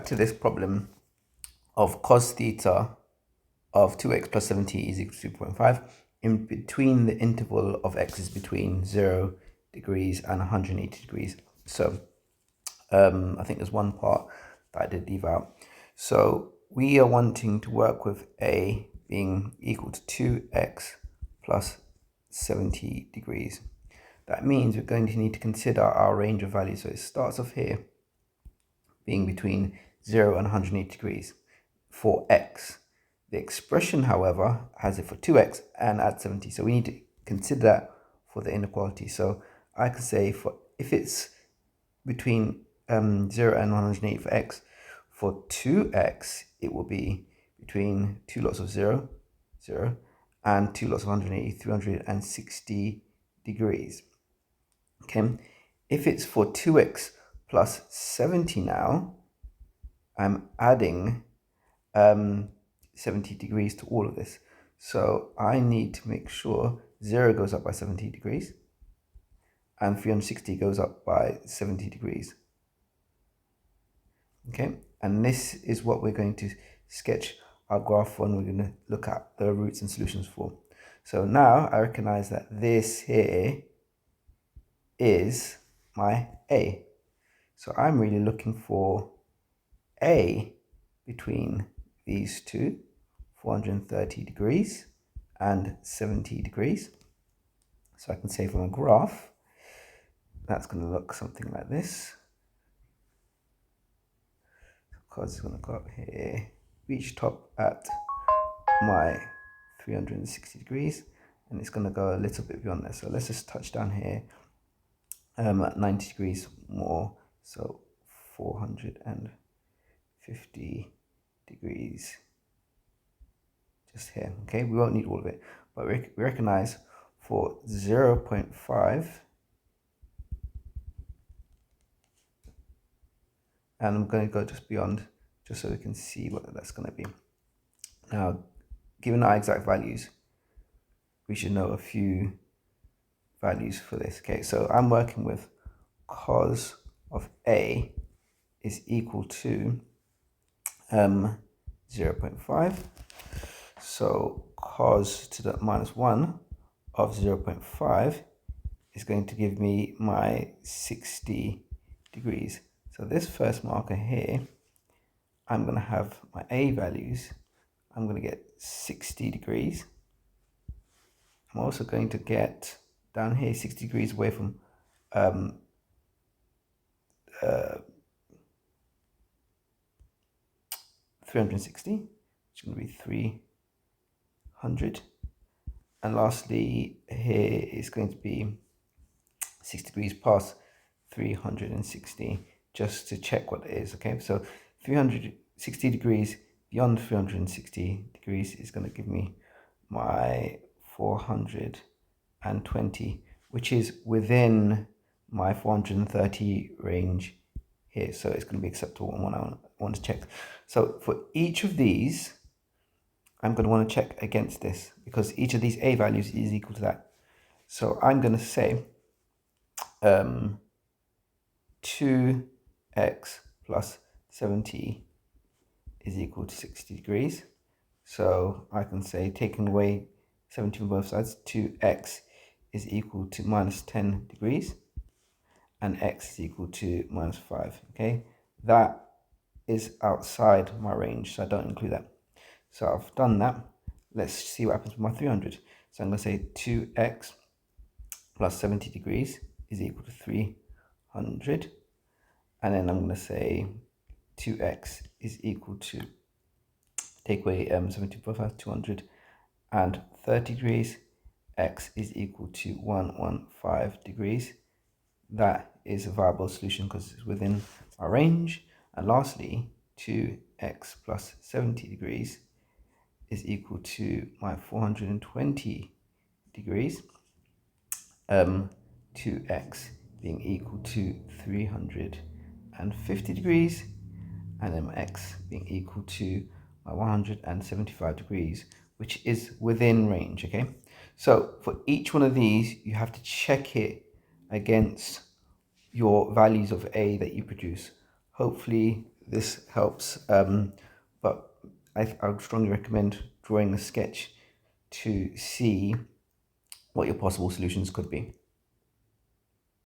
back to this problem of cos theta of 2x plus 70 is equal to 2.5 in between the interval of x is between 0 degrees and 180 degrees. So I think there's one part that I did leave out. So we are wanting to work with a being equal to 2x plus 70 degrees. That means we're going to need to consider our range of values. So it starts off here being between 0 and 180 degrees for x. The expression, however, has it for 2x and at 70. So we need to consider that for the inequality. So I could say for if it's between 0 and 180 for x, for 2x, it will be between two lots of 0, 0, and two lots of 180, 360 degrees. Okay, if it's for 2x plus 70 now, I'm adding 70 degrees to all of this. So I need to make sure 0 goes up by 70 degrees and 360 goes up by 70 degrees. Okay, and this is what we're going to sketch our graph on. We're going to look at the roots and solutions for. So now I recognize that this here is my A. So I'm really looking for A between these two, 430 degrees and 70 degrees. So I can say from a graph, that's going to look something like this. Because it's going to go up here, reach top at my 360 degrees, and it's going to go a little bit beyond there. So let's just touch down here at 90 degrees more, so 450 degrees just here. Okay, we won't need all of it, but we recognize for 0.5, and I'm going to go just beyond, just so we can see what that's going to be. Now, given our exact values, we should know a few values for this. Okay, so I'm working with cos of A is equal to 0.5. So cos to the minus 1 of 0.5 is going to give me my 60 degrees. So this first marker here, I'm going to have my A values. I'm going to get 60 degrees. I'm also going to get down here 60 degrees away from 360, which is going to be 300. And lastly, here is going to be 6 degrees past 360, just to check what it is. Okay, so 360 degrees beyond 360 degrees is going to give me my 420, which is within my 430 range here. So it's going to be acceptable and one I want to check. So for each of these, I'm going to want to check against this because each of these A values is equal to that. So I'm going to say 2x plus 70 is equal to 60 degrees. So I can say, taking away 70 from both sides, 2x is equal to minus 10 degrees and x is equal to minus 5. Okay, that is outside my range, so I don't include that. So I've done that. Let's see what happens with my 300. So I'm going to say 2x plus 70 degrees is equal to 300. And then I'm going to say 2x is equal to, take away 70 plus 230 degrees. X is equal to 115 degrees. That is a viable solution because it's within our range. And lastly, 2x plus 70 degrees is equal to my 420 degrees. 2x being equal to 350 degrees, and then my x being equal to my 175 degrees, which is within range. Okay, so for each one of these, you have to check it against your values of A that you produce. Hopefully this helps, but I would strongly recommend drawing a sketch to see what your possible solutions could be.